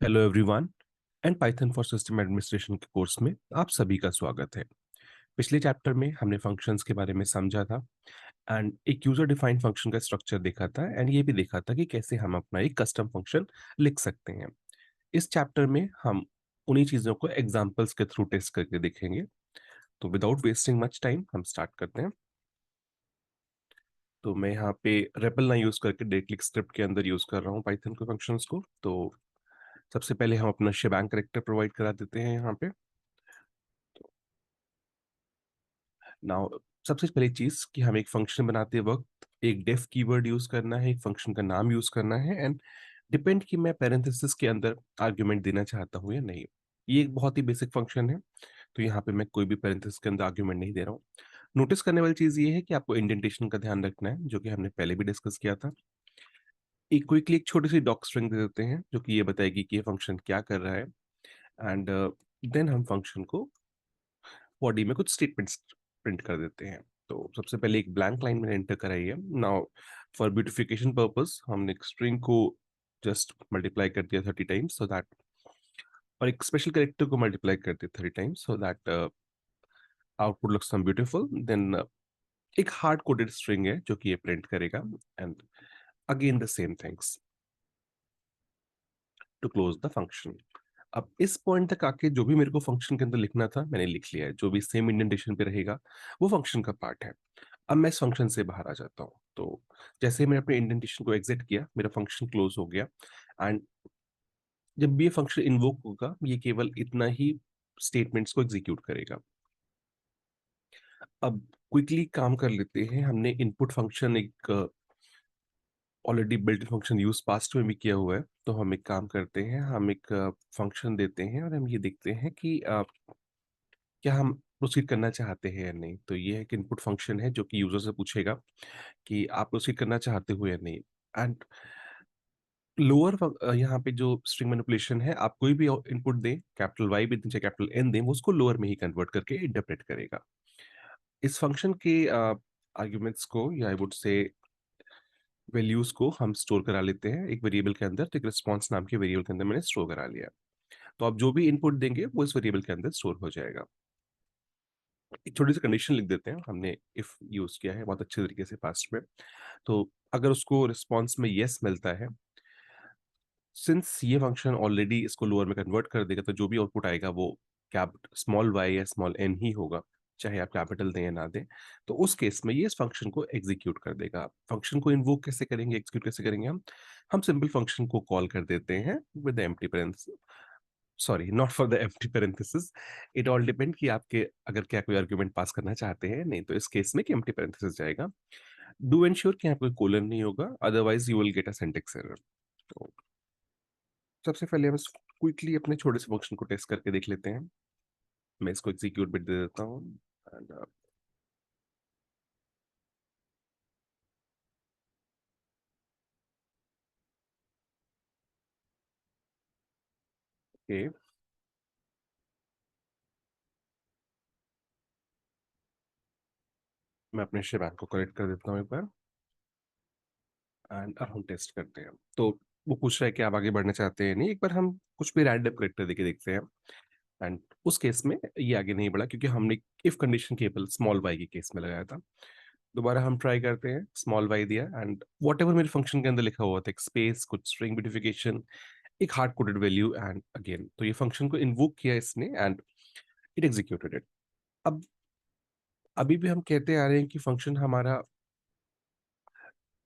Hello everyone and Python for system administration के course में आप सभी का स्वागत है। पिछले चैप्टर में हमने फंक्शंस के बारे में समझा था एंड एक यूजर डिफाइंड फंक्शन का स्ट्रक्चर देखा था एंड ये भी देखा था कि कैसे हम अपना एक कस्टम फंक्शन लिख सकते हैं। इस चैप्टर में हम उन्हीं चीज़ों को एग्जांपल्स के थ्रू टेस्ट करके देखेंगे। तो विदाउट वेस्टिंग मच टाइम हम स्टार्ट करते हैं। तो मैं यहाँ पे रेपल ना यूज़ करके डायरेक्टली स्क्रिप्ट के अंदर यूज़ कर रहा हूँ पाइथन के फंक्शंस को। तो सबसे पहले हम अपना शेबांग कैरेक्टर प्रोवाइड करा देते हैं यहाँ पे। नाउ सबसे पहली चीज कि हम एक फंक्शन बनाते वक्त एक डेफ कीवर्ड यूज करना है, एक फंक्शन का नाम यूज करना है एंड डिपेंड कि मैं पैरेंथेसिस के अंदर आर्ग्यूमेंट देना चाहता हूँ या नहीं। ये एक बहुत ही बेसिक फंक्शन है। तो यहाँ पे मैं कोई भी पैरेंथेसिस के अंदर आर्ग्यूमेंट नहीं दे रहा हूँ। नोटिस करने वाली चीज ये है कि आपको इंडेंटेशन का ध्यान रखना है, जो कि हमने पहले भी डिस्कस किया था। एक क्विकली एक छोटी सी डॉक स्ट्रिंग दे देते हैं जो कि ये बताएगी कि ये फंक्शन क्या कर रहा है एंड देन हम फंक्शन को बॉडी में कुछ स्टेटमेंट्स प्रिंट कर देते हैं। तो सबसे पहले एक ब्लैंक लाइन मैंने एंटर कराई है। नाउ फॉर ब्यूटिफिकेशन पर्पस हमने एक स्ट्रिंग को जस्ट मल्टीप्लाई कर दिया 30 टाइम्स सो दैट, और एक स्पेशल कैरेक्टर को मल्टीप्लाई कर दिया 30 times so that output looks some beautiful. Then एक हार्ड कोडेड स्ट्रिंग है जो कि ये प्रिंट करेगा and again the same things to close the function. अब इस पॉइंट तक आके जो भी मेरे को फंक्शन के अंदर लिखना था मैंने लिख लिया है। जो भी सेम इंडेंटेशन पे रहेगा वो फंक्शन का पार्ट है। अब मैं इस फंक्शन से बाहर आ जाता हूँ। तो जैसे ही मैंने अपने इंडेंटेशन को एग्जिट किया मेरा फंक्शन क्लोज हो गया एंड जब भी ये फंक्शन इन्वोक होगा ये केवल इतना ही स्टेटमेंट्स को एग्जीक्यूट करेगा। अब क्विकली काम कर लेते हैं। हमने इनपुट फंक्शन एक already built function use past में भी किया हुआ है। तो हम एक काम करते हैं, हम एक फंक्शन देते हैं और हम ये देखते हैं कि क्या हम प्रोसीड करना चाहते हैं या नहीं। तो ये एक इनपुट फंक्शन है जो कि यूजर से पूछेगा कि आप प्रोसीड करना चाहते हो या नहीं। एंड लोअर यहाँ पे जो स्ट्रिंग मैनिपुलेशन है, आप कोई भी इनपुट दें, कैपिटल वाई भी दें चाहे कैपिटल एन दें, वो उसको लोअर में ही कन्वर्ट करके इंटरप्रेट करेगा। इस फंक्शन के आर्ग्यूमेंट्स को या आई वुड से वैल्यूज को हम स्टोर करा लेते हैं एक वेरिएबल के अंदर। तो एक रिस्पॉन्स नाम के वेरिएबल के अंदर मैंने स्टोर करा लिया। तो आप जो भी इनपुट देंगे वो इस वेरिएबल के अंदर स्टोर हो जाएगा। एक छोटी सी कंडीशन लिख देते हैं। हमने इफ यूज किया है बहुत अच्छे तरीके से पास्ट में। तो अगर उसको रिस्पॉन्स में यस मिलता है, सिंस ये फंक्शन ऑलरेडी इसको लोअर में कन्वर्ट कर देगा, तो जो भी आउटपुट आएगा वो कैप स्मॉल वाई या स्मॉल एन ही होगा, चाहे आप कैपिटल दें या ना दें। तो उस केस में ये इस फंक्शन को एग्जीक्यूट कर देगा। फंक्शन को इन्वोक कैसे करेंगे, एग्जीक्यूट कैसे करेंगे? हम सिंपल फंक्शन को कॉल कर देते हैं with empty parenthesis. Sorry, not for the empty parenthesis. It all depend कि आपके अगर क्या कोई आर्गुमेंट पास करना चाहते हैं नहीं, तो इस केस में कि एम्प्टी पेरेंथेसिस जाएगा। डू एंश्योर कि यहाँ पे कोई कोलन नहीं होगा, otherwise you will get a syntax error. तो सबसे पहले हम क्विकली अपने छोटे से फंक्शन को टेस्ट करके देख लेते हैं। मैं इसको एग्जीक्यूट बिट दे देता हूँ एंड ओके, मैं अपने शेबांग को करेक्ट कर देता हूँ एक बार एंड अब हम टेस्ट करते हैं। तो वो पूछ रहा है कि आप आगे बढ़ना चाहते हैं नहीं। एक बार हम कुछ भी रैंडम करेक्टर देके देखते हैं एंड उस केस में ये आगे नहीं बढ़ा क्योंकि हमने इफ कंडीशन केवल स्मॉल वाई के केस में लगाया था। दोबारा हम ट्राई करते हैं, स्मॉल वाई दिया एंड वॉट एवर मेरे फंक्शन के अंदर लिखा हुआ था, एक स्पेस, कुछ स्ट्रिंग ब्यूटिफिकेशन, एक hard coded value and again, तो ये फंक्शन को इन्वोक किया इसने एंड इट एग्जीक्यूटेड इट। अब अभी भी हम कहते आ रहे हैं कि फंक्शन हमारा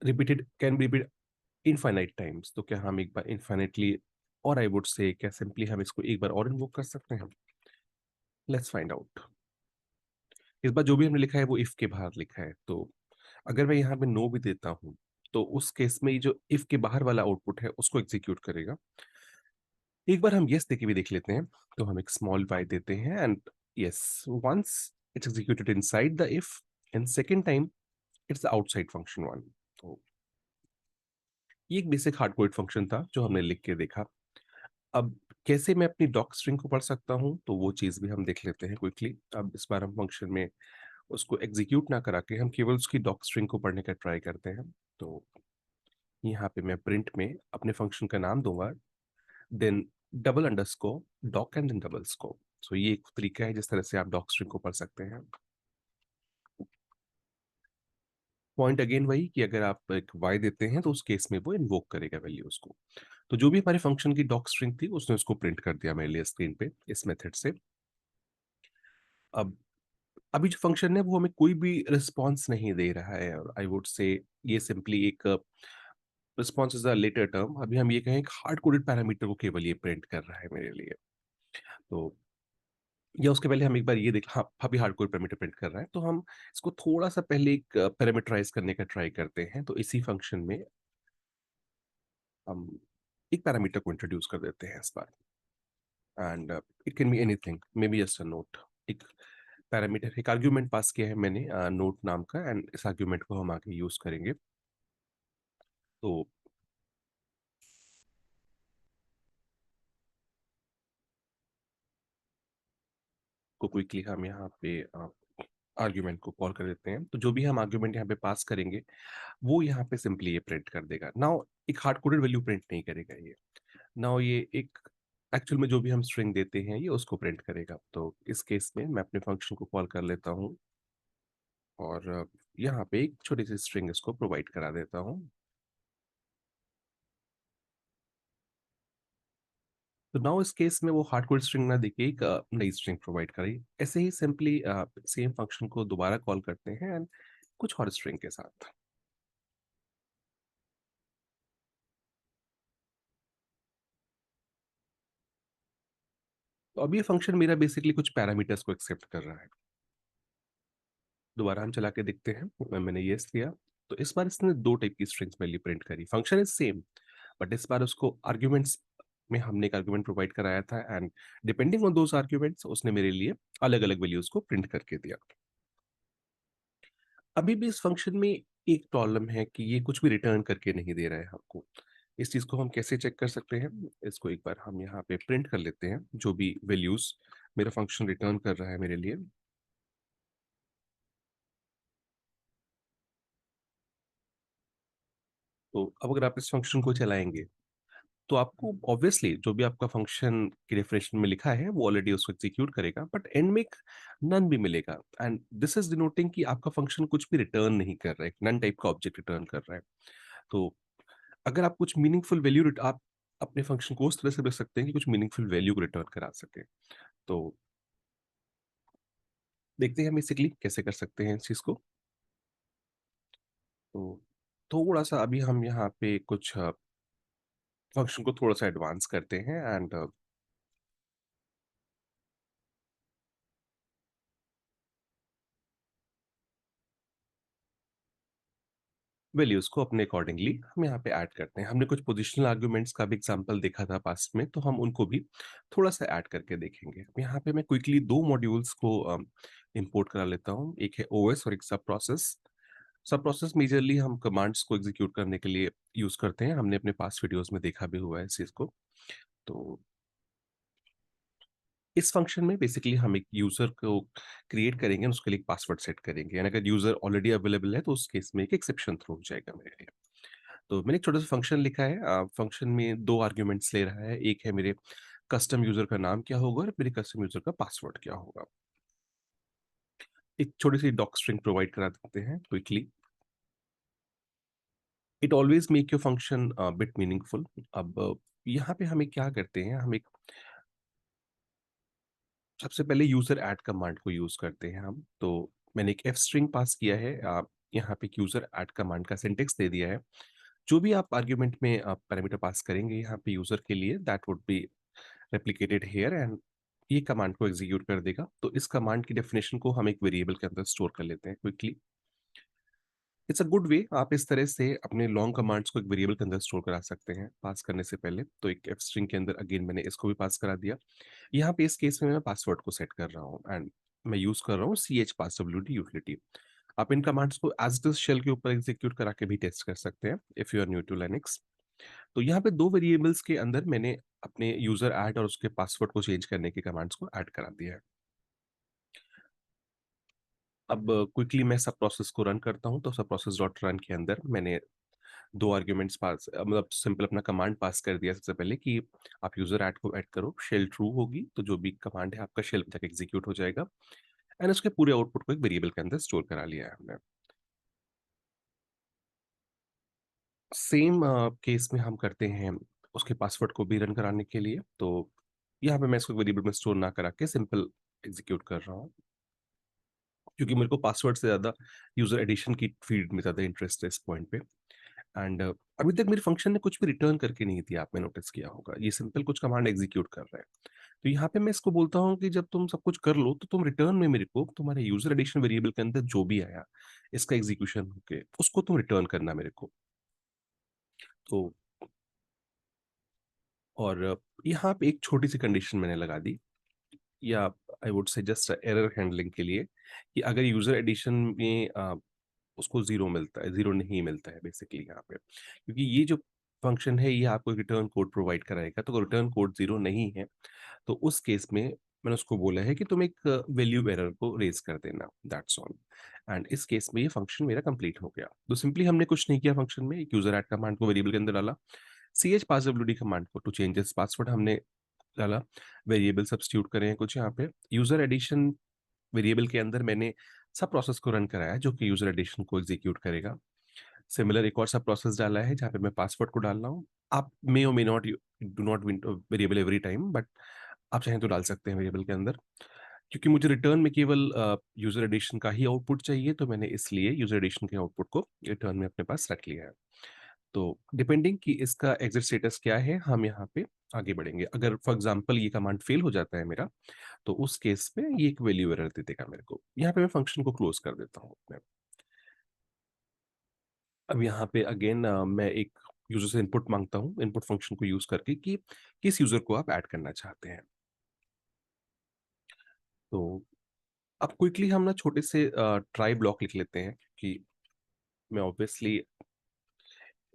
repeated can be repeat infinite times. तो क्या हम एक बार इनफाइनाइटली, और आई वुड से क्या सिंपली हम इसको एक बार और इन्वोक कर सकते हैं? Let's find out. इस बार जो भी हमने लिखा है वो इफ के बाहर लिखा है। तो अगर मैं यहाँ पे नो भी देता हूँ तो उस केस में ये जो इफ के बाहर वाला आउटपुट है उसको एग्जीक्यूट करेगा। एक बार हम यस देके भी देख लेते हैं। तो हम एक स्मॉल वाई देते हैं and yes, once it's executed inside the if and second time it's outside function one. तो ये एक बेसिक हार्ड कोड फंक्शन था जो हमने लिख के देखा। अब कैसे मैं अपनी डॉक स्ट्रिंग को पढ़ सकता हूँ तो वो चीज़ भी हम देख लेते हैं क्विकली। अब इस बार हम फंक्शन में उसको एग्जीक्यूट ना करा के हम केवल उसकी डॉक स्ट्रिंग को पढ़ने का ट्राई करते हैं। तो यहाँ पे मैं प्रिंट में अपने फंक्शन का नाम दूंगा, then double underscore, doc and then double score. So ये एक तरीका है जिस तरह से आप डॉक स्ट्रिंग को पढ़ सकते हैं। पॉइंट अगेन वही कि अगर आप एक y देते हैं तो उस केस में वो इन्वोक करेगा वैल्यूज़ को। तो जो भी हमारे फंक्शन की डॉक स्ट्रिंग थी उसने उसको प्रिंट कर दिया मेरे लिए स्क्रीन पे इस मेथड से। अब अभी जो फंक्शन है वो हमें कोई भी रिस्पॉन्स नहीं दे रहा है, और आई वुड से ये सिंपली एक response is a letter term. अभी हम ये कहें कि हार्ड कोडेड पैरामीटर को केवल ये प्रिंट कर रहा है मेरे लिए। तो या उसके पहले हम एक बार ये देख, हाँ, अभी हार्ड कोड पैरामीटर प्रिंट कर रहा है, तो हम इसको थोड़ा-सा पहले एक पैरामीटराइज़ करने का ट्राई करते हैं। तो इसी फंक्शन में हम एक पैरामीटर को इंट्रोड्यूस कर देते हैं इस बार, and it can be anything, maybe just a note. एक पैरामीटर, एक आर्गुमेंट पास किया है मैंने नोट नाम का, एंड इस आर्गुमेंट को हम आगे यूज़ करेंगे। तो को क्विकली हम यहाँ पे आर्गुमेंट को कॉल कर देते हैं। तो जो भी हम आर्गुमेंट यहाँ पे पास करेंगे, वो यहाँ पे सिंपली ये प्रिंट कर देगा। नाउ एक हार्ड कोडेड वैल्यू प्रिंट नहीं करेगा ये। नाउ ये एक एक्चुअल में जो भी हम स्ट्रिंग देते हैं ये उसको प्रिंट करेगा। तो इस केस में मैं अपने फंक्शन को कॉल कर लेता हूँ, और यहाँ पे एक छोटी सी स्ट्रिंग इसको प्रोवाइड करा देता हूँ। तो नाउ इस केस में वो हार्ड कोड स्ट्रिंग ना देके एक नई स्ट्रिंग प्रोवाइड करी। ऐसे ही सिंपली सेम फंक्शन को दोबारा कॉल करते हैं, एंड कुछ और स्ट्रिंग के साथ। तो अब ये फंक्शन मेरा बेसिकली कुछ पैरामीटर्स को एक्सेप्ट कर रहा है। दोबारा हम चला के देखते हैं। मैंने येस किया, तो इस बार इसने 2 टाइप की स्ट्रिंग्स मेरे लिए प्रिंट करी। फंक्शन इज़ सेम, बट इस बार उसको आर्ग्यूमेंट्स में हमने एक आर्ग्यूमेंट प्रोवाइड कराया था, and depending on those arguments उसने मेरे लिए अलग-अलग वैल्यूज़ को प्रिंट करके दिया। अभी भी इस फंक्शन में एक प्रॉब्लम है कि ये कुछ भी रिटर्न करके नहीं दे रहा है हमको। इस चीज़ को हम कैसे चेक कर सकते हैं? इसको एक बार हम यहाँ पे प्रिंट कर लेते हैं, जो भी वैल्यूज़ मेरा फंक्शन रिटर्न कर रहा है मेरे लिए। तो अब अगर आप इस फंक्शन को चलाएँगे, तो आपको ऑब्वियसली जो भी आपका फंक्शन की डेफिनेशन में लिखा है, वो ऑलरेडी उसको एग्ज़ीक्यूट करेगा, बट एंड में एक नन भी मिलेगा, एंड दिस इज़ डिनोटिंग कि आपका फंक्शन कुछ भी रिटर्न नहीं कर रहा है, एक नन टाइप का ऑब्जेक्ट रिटर्न कर रहा है। तो अगर आप कुछ मीनिंगफुल वैल्यू रिट आप अपने फंक्शन को उस तरह से लिख सकते हैं कि कुछ मीनिंगफुल वैल्यू को रिटर्न करा सकें। तो देखते हैं हम बेसिकली कैसे कर सकते हैं इस चीज़ को। तो थोड़ा-सा अभी हम यहाँ पे कुछ फंक्शन को थोड़ा-सा एडवांस करते हैं, एंड वैल्यूज़ को अपने अकॉर्डिंगली हम यहाँ पे ऐड करते हैं। हमने कुछ पोजिशनल आर्गुमेंट्स का भी एग्ज़ाम्पल देखा था पास्ट में, तो हम उनको भी थोड़ा-सा ऐड करके देखेंगे। अब यहाँ पे मैं क्विकली 2 मॉड्यूल्स को इम्पोर्ट करा लेता हूँ। एक है ओएस और एक सब प्रोसेस। सब प्रोसेस मेजरली हम कमांड्स को एग्ज़ीक्यूट करने के लिए यूज़ करते हैं। हमने अपने पास्ट वीडियोज़ में देखा भी हुआ है इस चीज़ को। तो इस फंक्शन में बेसिकली हम एक यूज़र को क्रिएट करेंगे और उसके लिए एक पासवर्ड सेट करेंगे, एंड अगर यूज़र ऑलरेडी अवेलेबल है तो उस केस में एक एक्सेप्शन थ्रो हो जाएगा मेरे लिए। तो मैंने एक छोटा-सा फंक्शन लिखा है। फंक्शन में 2 आर्गुमेंट्स ले रहा है। एक है मेरे कस्टम यूज़र का नाम क्या होगा, और मेरे कस्टम यूज़र का पासवर्ड क्या होगा। एक छोटी-सी डॉक स्ट्रिंग प्रोवाइड करा देते हैं quickly. It always make your function bit meaningful. अब यहाँ पे हमें क्या करते हैं, हम एक सबसे पहले यूज़र ऐड कमांड को यूज़ करते हैं हम। तो मैंने एक एफ स्ट्रिंग पास किया है। यहाँ पे एक यूज़र ऐड कमांड का सिंटैक्स दे दिया है। जो भी आप आर्गुमेंट में पैरामीटर पास करेंगे यहाँ पे यूज़र के लिए, that would be replicated here, and ये कमांड को एग्जीक्यूट कर देगा। तो इस कमांड की डेफिनेशन को हम एक वेरिएबल के अंदर स्टोर कर लेते हैं quickly. It's a good way, आप इस तरह से अपने लॉन्ग कमांड्स को एक वेरिएबल के अंदर स्टोर करा सकते हैं पास करने से पहले। तो एक एफ स्ट्रिंग के अंदर अगेन मैंने इसको भी पास करा दिया। यहाँ पे इस केस में मैं पासवर्ड को सेट कर रहा हूँ, एंड मैं यूज कर रहा हूँ सी एच पास डब्ल्यू डी यूटिलिटी। आप इन कमांड्स को एज इट इज शेल के ऊपर एग्जीक्यूट करा के भी टेस्ट कर सकते हैं if you are new to Linux. तो यहाँ पे 2 वेरिएबल्स के अंदर मैंने अपने यूज़र ऐड और उसके पासवर्ड को चेंज करने के कमांड्स को ऐड करा दिया है। अब क्विकली मैं सब प्रोसेस को रन करता हूँ, तो सब प्रोसेस डॉट रन के अंदर मैंने 2 आर्ग्यूमेंट्स पास मतलब सिंपल अपना कमांड पास कर दिया सबसे पहले कि आप यूज़र ऐड को ऐड करो, शेल ट्रू होगी, तो जो भी कमांड है आपका शेल तक एग्ज़ीक्यूट हो जाएगा एंड उसके पूरे आउटपुट को एक वेरिएबल के अंदर स्टोर करा लिया है हमने। सेम केस में हम करते हैं उसके पासवर्ड को भी रन कराने के लिए, तो यहाँ पे मैं इसको वेरिएबल में स्टोर ना करा के सिंपल एग्ज़ीक्यूट कर रहा हूँ। क्योंकि मेरे को पासवर्ड से ज़्यादा यूज़र एडिशन की फ़ील्ड में ज़्यादा इंटरेस्ट है इस पॉइंट पे एंड अभी तक मेरे फ़ंक्शन ने कुछ भी रिटर्न करके नहीं दिया, आपने नोटिस किया होगा। ये सिंपल कुछ कमांड एग्ज़ीक्यूट कर रहा है। तो यहाँ पे मैं इसको बोलता हूँ कि जब तुम सब कुछ कर लो, तो तुम रिटर्न में मेरे को तुम्हारे यूज़र एडिशन वेरिएबल के अंदर जो भी आया, इसका एग्ज़ीक्यूशन होके, उसको तुम रिटर्न करना मेरे को। तो और यहाँ पे एक छोटी-सी कंडीशन मैंने लगा दी या I would say just error handling के लिए कि अगर यूज़र एडिशन में उसको 0 मिलता है, 0 नहीं मिलता है बेसिकली यहाँ पे। क्योंकि ये जो फंक्शन है ये आपको एक रिटर्न कोड प्रोवाइड कराएगा, तो रिटर्न कोड 0 नहीं है, तो उस केस में मैंने उसको बोला है कि तुम एक वैल्यू एरर को रेज़ कर देना, दैट्स ऑल। एंड इस केस में ये फंक्शन मेरा कंप्लीट हो गया। तो सिंपली हमने कुछ नहीं किया फंक्शन में, एक यूज़र ऐड कमांड को वेरिएबल के अंदर डाला, chpasswd कमांड को टू चेंज दिस पासवर्ड हमने डाला, वेरिएबल सब्स्टिट्यूट करे हैं कुछ यहाँ पे, यूज़र एडिशन वेरिएबल के अंदर मैंने सब प्रोसेस को रन कराया जो कि यूज़र एडिशन को एग्ज़ीक्यूट करेगा। सिमिलर एक और सब प्रोसेस डाला है जहाँ पे मैं पासवर्ड को डाल रहा हूँ। आप मे और may not do not win variable every time but आप चाहें तो डाल सकते हैं वेरिएबल के अंदर। क्योंकि मुझे रिटर्न में केवल यूज़र एडिशन का ही आउटपुट चाहिए, तो मैंने इसलिए यूज़र एडिशन के आउटपुट को रिटर्न में अपने पास रख लिया है। तो डिपेंडिंग कि इसका एग्ज़िट स्टेटस क्या है, हम यहाँ पे आगे बढ़ेंगे। अगर फॉर एग्ज़ाम्पल ये कमांड फेल हो जाता है मेरा, तो उस केस में ये एक वैल्यू एरर दे देगा मेरे को। यहाँ पे मैं फंक्शन को क्लोज़ कर देता हूँ अपने। अब यहाँ पे अगेन मैं एक यूज़र से इनपुट माँगता हूँ, इनपुट फंक्शन को यूज़ करके कि किस यूज़र को आप ऐड करना चाहते हैं। तो अब क्विकली हम ना छोटे से ट्राई ब्लॉक लिख लेते हैं कि मैं ऑब्वियसली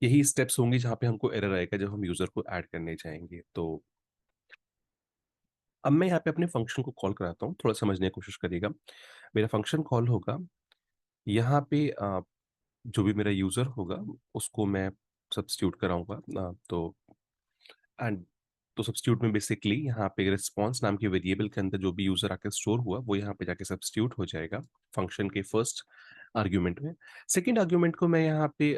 यही स्टेप्स होंगी जहाँ पे हमको एरर आएगा जब हम यूज़र को ऐड करने जाएँगे। तो अब मैं यहाँ पे अपने फंक्शन को कॉल कराता हूँ, थोड़ा समझने की कोशिश करिएगा। मेरा फंक्शन कॉल होगा, यहाँ पे जो भी मेरा यूज़र होगा उसको मैं सब्स्टिट्यूट कराऊँगा, तो एंड तो सब्स्टिट्यूट में बेसिकली यहाँ पे रिस्पॉन्स नाम के वेरिएबल के अंदर जो भी यूज़र आके स्टोर हुआ वो यहाँ पे जाके सब्स्टिट्यूट हो जाएगा फंक्शन के फर्स्ट आर्ग्यूमेंट में। सेकंड आर्ग्यूमेंट को मैं यहाँ पे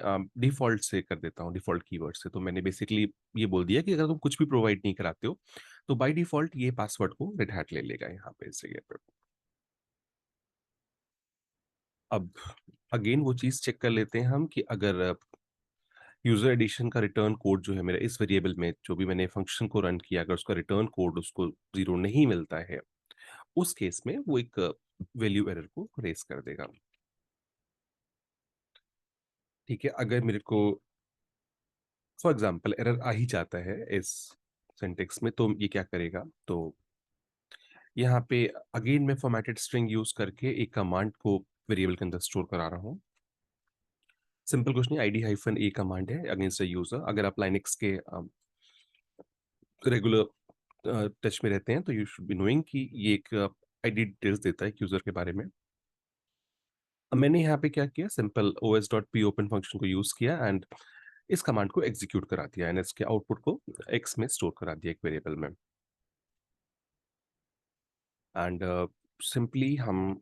डिफ़ॉल्ट से कर देता हूँ, डिफ़ॉल्ट कीवर्ड से। तो मैंने बेसिकली ये बोल दिया कि अगर तुम कुछ भी प्रोवाइड नहीं कराते हो, तो बाय डिफ़ॉल्ट ये पासवर्ड को रेड हैट ले लेगा यहाँ पे इस जगह पे। अब अगेन वो चीज़ चेक कर लेते हैं हम कि अगर यूज़र एडिशन का रिटर्न कोड जो है मेरा इस वेरिएबल में जो भी मैंने फंक्शन को रन किया, अगर उसका रिटर्न कोड उसको 0 नहीं मिलता है, उस केस में वो एक वैल्यू एरर को रेज़ कर देगा। ठीक है? अगर मेरे को फॉर एग्ज़ाम्पल एरर आ ही जाता है इस सिंटैक्स में, तो ये क्या करेगा? तो यहाँ पे अगेन मैं फॉर्मेटेड स्ट्रिंग यूज़ करके एक कमांड को वेरिएबल के अंदर स्टोर करा रहा हूँ। सिंपल कुछ नहीं, आईडी हाइफ़न ए कमांड है अगेंस्ट अ यूज़र। अगर आप लाइनक्स के रेगुलर टच में रहते हैं तो यू शुड बी नोइंग कि ये एक आईडी डिटेल्स देता है एक यूज़र के बारे में। अब मैंने यहाँ पे क्या किया, सिंपल os.popen फंक्शन को यूज़ किया एंड इस कमांड को एग्ज़ीक्यूट करा दिया एंड इसके आउटपुट को एक्स में स्टोर करा दिया एक वेरिएबल में। एंड सिंपली हम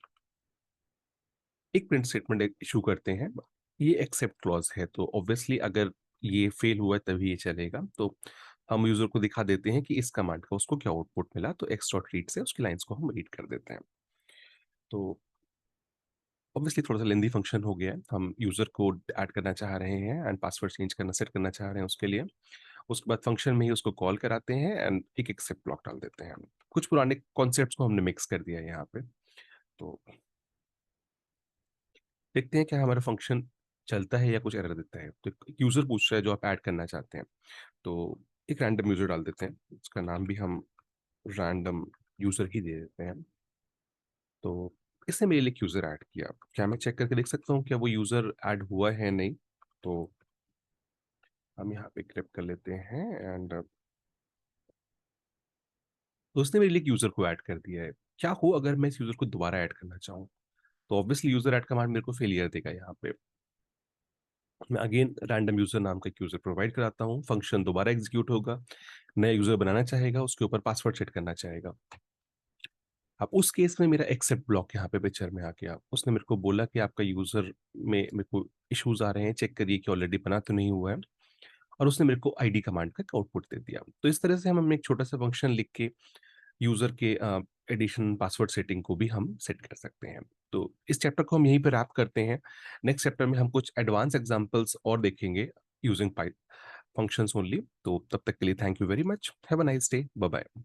एक प्रिंट स्टेटमेंट इश्यू करते हैं। ये एक्सेप्ट क्लॉज़ है, तो ऑब्वियसली अगर ये फेल हुआ है तभी ये चलेगा। तो हम यूज़र को दिखा देते हैं कि इस कमांड का उसको क्या आउटपुट मिला, तो x.read से उसकी लाइन्स को हम रीड कर देते हैं। तो ऑब्वियसली थोड़ा-सा लेंदी फंक्शन हो गया है। हम यूज़र कोड ऐड करना चाह रहे हैं एंड पासवर्ड चेंज करना सेट करना चाह रहे हैं उसके लिए। उसके बाद फंक्शन में ही उसको कॉल कराते हैं एंड एक एक्सेप्ट ब्लॉक डाल देते हैं। कुछ पुराने कॉन्सेप्ट्स को हमने मिक्स कर दिया है यहाँ पे। तो देखते हैं क्या हमारा फंक्शन चलता है या कुछ एरर देता है। तो एक यूज़र पूछ रहा है जो आप ऐड करना चाहते हैं। तो एक रैंडम यूज़र डाल देते हैं। उसका नाम भी हम रैंडम यूज़र ही दे देते हैं। तो इसने मेरे लिए एक यूज़र ऐड किया। क्या मैं चेक करके देख सकता हूँ क्या वो यूज़र ऐड हुआ है नहीं? तो हम यहाँ पे ग्रैब कर लेते हैं एंड तो उसने मेरे लिए एक यूज़र को ऐड कर दिया है। क्या हो अगर मैं इस यूज़र को दोबारा ऐड करना चाहूँ? तो ऑब्वियसली यूज़र ऐड कमांड मेरे को फेलियर देगा यहाँ पे। मैं अगेन रैंडम यूज़र नाम का एक यूज़र प्रोवाइड कराता हूँ, फंक्शन दोबारा एग्ज़ीक्यूट होगा, नया यूज़र बनाना चाहेगा, उसके ऊपर पासवर्ड सेट करना चाहेगा। अब उस केस में मेरा एक्सेप्ट ब्लॉक यहाँ पे पिक्चर में आ गया। उसने मेरे को बोला कि आपका यूज़र में मेरे को इश्यूज़ आ रहे हैं, चेक करिए कि ऑलरेडी बना तो नहीं हुआ है, और उसने मेरे को आईडी कमांड का एक आउटपुट दे दिया। तो इस तरह से हम एक छोटा-सा फंक्शन लिख के यूज़र के एडिशन पासवर्ड सेटिंग को भी हम सेट कर सकते हैं। तो इस चैप्टर को हम यहीं पे रैप करते हैं। नेक्स्ट चैप्टर में हम कुछ एडवांस एग्ज़ाम्पल्स और देखेंगे यूजिंग पाइ फंक्शंस ओनली। तो तब तक के लिए thank you very much. Have a nice day. Bye bye.